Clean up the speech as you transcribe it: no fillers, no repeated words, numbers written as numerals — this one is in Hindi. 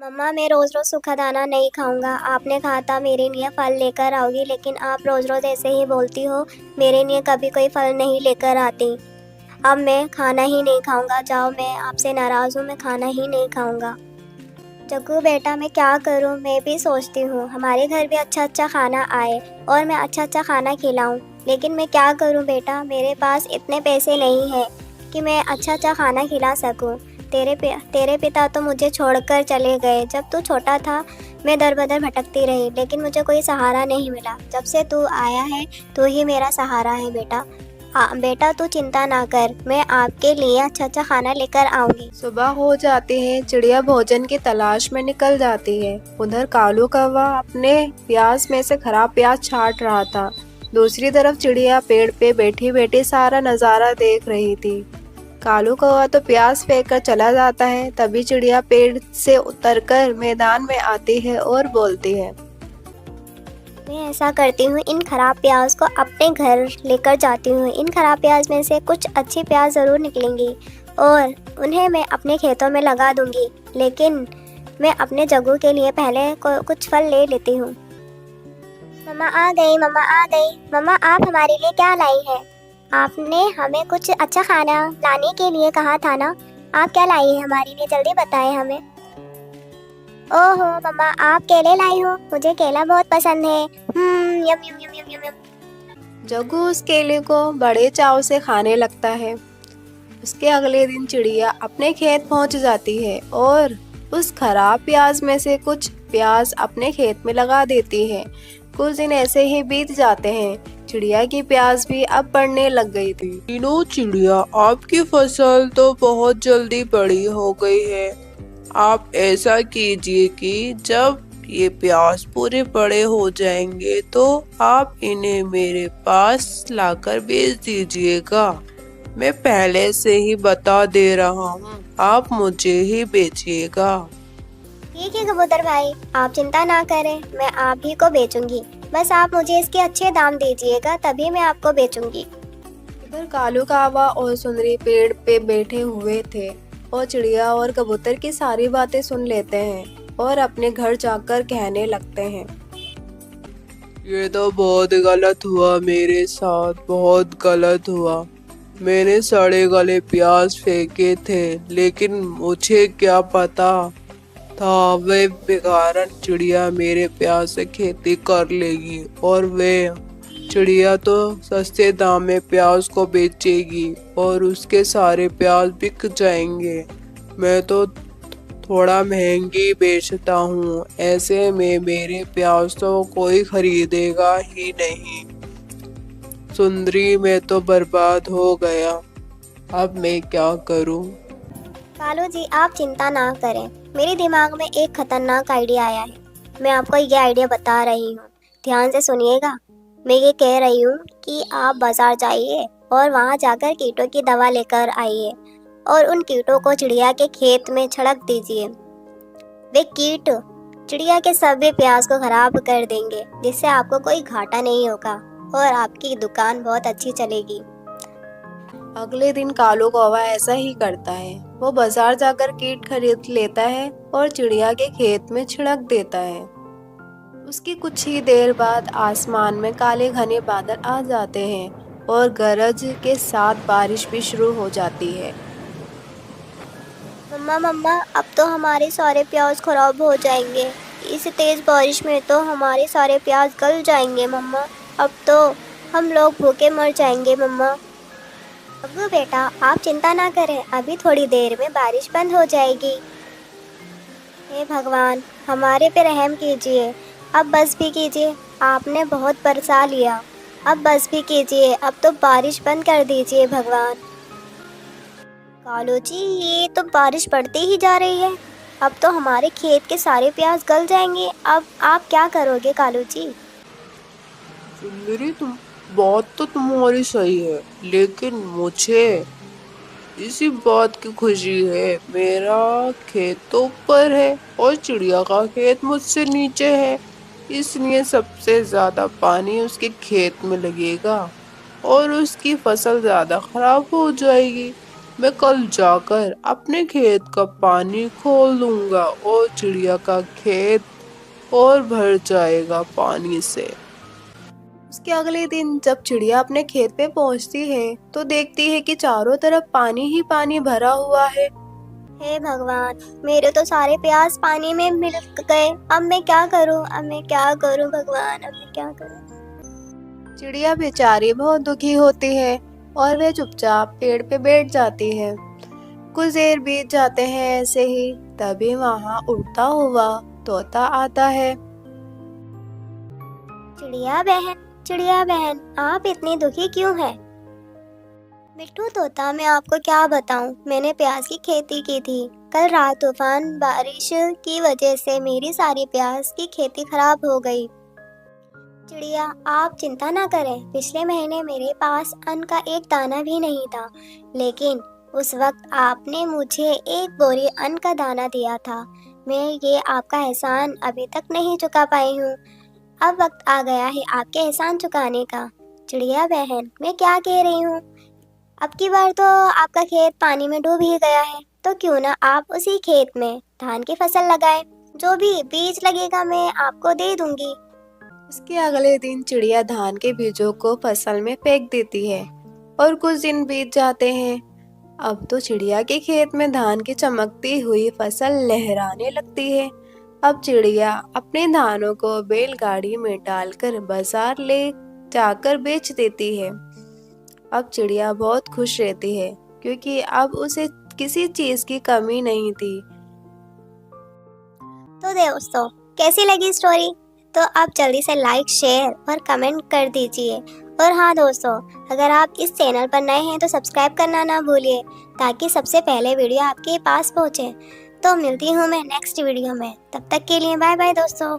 मम्मा मैं रोज रोज सूखा दाना नहीं खाऊंगा। आपने कहा था मेरे लिए फल लेकर आओगी, लेकिन आप रोज रोज ऐसे ही बोलती हो। मेरे लिए कभी कोई फल नहीं लेकर आती। अब मैं खाना ही नहीं खाऊंगा। जाओ, मैं आपसे नाराज हूँ, मैं खाना ही नहीं खाऊंगा। जग्गू बेटा, मैं क्या करूँ? मैं भी सोचती हूँ हमारे घर भी अच्छा अच्छा खाना आए और मैं अच्छा अच्छा खाना खिलाऊं, लेकिन मैं क्या करूँ बेटा, मेरे पास इतने पैसे नहीं है कि मैं अच्छा अच्छा खाना खिला सकूँ। तेरे पिता तो मुझे छोड़कर चले गए जब तू छोटा था। मैं दर बदर भटकती रही, लेकिन मुझे कोई सहारा नहीं मिला। जब से तू आया है, तू ही मेरा सहारा है बेटा। बेटा तू चिंता ना कर, मैं आपके लिए अच्छा अच्छा खाना लेकर आऊंगी। सुबह हो जाती है। चिड़िया भोजन की तलाश में निकल जाती है। उधर कालू कौवा अपने प्याज में से खराब प्याज छांट रहा था। दूसरी तरफ चिड़िया पेड़ पे बैठी बैठी सारा नजारा देख रही थी। कालू कौवा तो प्याज फेंक कर चला जाता है। तभी चिड़िया पेड़ से उतरकर मैदान में आती है और बोलती है, मैं ऐसा करती हूँ, इन खराब प्याज को अपने घर लेकर जाती हूँ। इन खराब प्याज में से कुछ अच्छी प्याज ज़रूर निकलेंगी और उन्हें मैं अपने खेतों में लगा दूंगी। लेकिन मैं अपने जग्गू के लिए पहले कुछ फल ले लेती हूँ। मम्मा आ गई, मम्मा आ गई। मम्मा आप हमारे लिए क्या लाई है? आपने हमें कुछ अच्छा खाना लाने के लिए कहा था ना। आप क्या लाई है हमारे लिए? जल्दी बताएं हमें। ओहो मम्मा, आप केले लाई हो? मुझे केला बहुत पसंद है। यम यम यम यम यम यम। जग्गू उस केले को बड़े चाव से खाने लगता है। उसके अगले दिन चिड़िया अपने खेत पहुंच जाती है और उस खराब प्याज में से कुछ प्याज अपने खेत में लगा देती है। कुछ दिन ऐसे ही बीत जाते हैं। चिड़िया की प्याज भी अब बढ़ने लग गई थी। तीनों चिड़िया, आपकी फसल तो बहुत जल्दी बड़ी हो गई है। आप ऐसा कीजिए कि जब ये प्याज पूरे बड़े हो जाएंगे तो आप इन्हें मेरे पास लाकर बेच दीजिएगा। मैं पहले से ही बता दे रहा हूँ, आप मुझे ही बेचिएगा। ठीक है कबूतर भाई, आप चिंता ना करें, मैं आप ही को बेचूंगी। बस आप मुझे इसके अच्छे दाम दीजिएगा, तभी मैं आपको बेचूंगी। उधर कालू कावा और सुंदरी पेड़ पे बैठे हुए थे और चिड़िया और कबूतर की सारी बातें सुन लेते हैं और अपने घर जाकर कहने लगते हैं, ये तो बहुत गलत हुआ मेरे साथ, बहुत गलत हुआ। मैंने सड़े गले प्याज फेंके थे, लेकिन मुझे क्या पता था वे बेगारन चिड़िया मेरे प्याज से खेती कर लेगी और वे चिड़िया तो सस्ते दाम में प्याज को बेचेगी और उसके सारे प्याज बिक जाएंगे। मैं तो थोड़ा महंगी बेचता हूँ, ऐसे में मेरे प्याज तो कोई खरीदेगा ही नहीं। सुंदरी मैं तो बर्बाद हो गया, अब मैं क्या करूँ। कालू जी आप चिंता ना करें, मेरे दिमाग में एक खतरनाक आइडिया आया है। मैं आपको ये आइडिया बता रही हूँ, ध्यान से सुनिएगा। मैं ये कह रही हूँ कि आप बाजार जाइए और वहाँ जाकर कीटों की दवा लेकर आइए और उन कीटों को चिड़िया के खेत में छिड़क दीजिए। वे कीट चिड़िया के सभी प्याज को खराब कर देंगे, जिससे आपको कोई घाटा नहीं होगा और आपकी दुकान बहुत अच्छी चलेगी। अगले दिन कालू कौवा ऐसा ही करता है। वो बाजार जाकर कीट खरीद लेता है और चिड़िया के खेत में छिड़क देता है। उसकी कुछ ही देर बाद आसमान में काले घने बादल आ जाते हैं और गरज के साथ बारिश भी शुरू हो जाती है। मम्मा मम्मा, अब तो हमारे सारे प्याज खराब हो जाएंगे। इस तेज बारिश में तो हमारे सारे प्याज गल जाएंगे मम्मा। अब तो हम लोग भूखे मर जाएंगे मम्मा। अब्बू बेटा आप चिंता ना करें, अभी थोड़ी देर में बारिश बंद हो जाएगी। हे भगवान, हमारे पे रहम कीजिए। अब बस भी कीजिए, आपने बहुत बरसा लिया। अब बस भी कीजिए, अब तो बारिश बंद कर दीजिए भगवान। कालू जी, ये तो बारिश बढ़ती ही जा रही है। अब तो हमारे खेत के सारे प्याज गल जाएंगे। अब आप क्या करोगे कालू जी? सुंदरी, तुम बात तो तुम्हारी सही है, लेकिन मुझे इसी बात की खुशी है, मेरा खेत तो ऊपर है और चिड़िया का खेत मुझसे नीचे है, इसलिए सबसे ज्यादा पानी उसके खेत में लगेगा और उसकी फसल ज्यादा खराब हो जाएगी। मैं कल जाकर अपने खेत का पानी खोल दूंगा और चिड़िया का खेत और भर जाएगा पानी से। उसके अगले दिन जब चिड़िया अपने खेत पे पहुंचती है तो देखती है कि चारों तरफ पानी ही पानी भरा हुआ है। हे भगवान, मेरे तो सारे प्याज पानी में मिल गए। अब मैं क्या करूं? भगवान, अब मैं क्या करूं? चिड़िया बेचारी बहुत दुखी होती है और वह चुपचाप पेड़ पे बैठ जाती है। कुछ देर बीत जाते हैं ऐसे ही, तभी वहाँ उड़ता हुआ तोता आता है। चिड़िया बहन, आप इतनी दुखी क्यों हैं? मिट्टू तोता, मैं आपको क्या बताऊं, मैंने प्याज की खेती की थी। कल रात तूफान बारिश की वजह से मेरी सारी प्याज की खेती खराब हो गई। चिड़िया, आप चिंता ना करें, पिछले महीने मेरे पास अन्न का एक दाना भी नहीं था, लेकिन उस वक्त आपने मुझे एक बोरी अन्न का दाना दिया था। मैं ये आपका एहसान अभी तक नहीं चुका पाई हूँ। अब वक्त आ गया है आपके एहसान चुकाने का। चिड़िया बहन, मैं क्या कह रही हूँ, अब की बार तो आपका खेत पानी में डूब ही गया है, तो क्यों ना आप उसी खेत में धान की फसल लगाएं। जो भी बीज लगेगा मैं आपको दे दूंगी। उसके अगले दिन चिड़िया धान के बीजों को फसल में फेंक देती है और कुछ दिन बीत जाते हैं। अब तो चिड़िया के खेत में धान की चमकती हुई फसल लहराने लगती है। अब चिड़िया अपने धानों को बैलगाड़ी में डालकर बाजार ले जाकर बेच देती है। अब चिड़िया बहुत खुश रहती है क्योंकि अब उसे किसी चीज की कमी नहीं थी। तो दोस्तों, कैसी लगी स्टोरी? तो आप जल्दी से लाइक, शेयर और कमेंट कर दीजिए। और हाँ दोस्तों, अगर आप इस चैनल पर नए हैं तो सब्सक्राइब करना ना भूलिए, ताकि सबसे पहले वीडियो आपके पास पहुँचे। तो मिलती हूँ मैं नेक्स्ट वीडियो में, तब तक के लिए बाय बाय दोस्तों।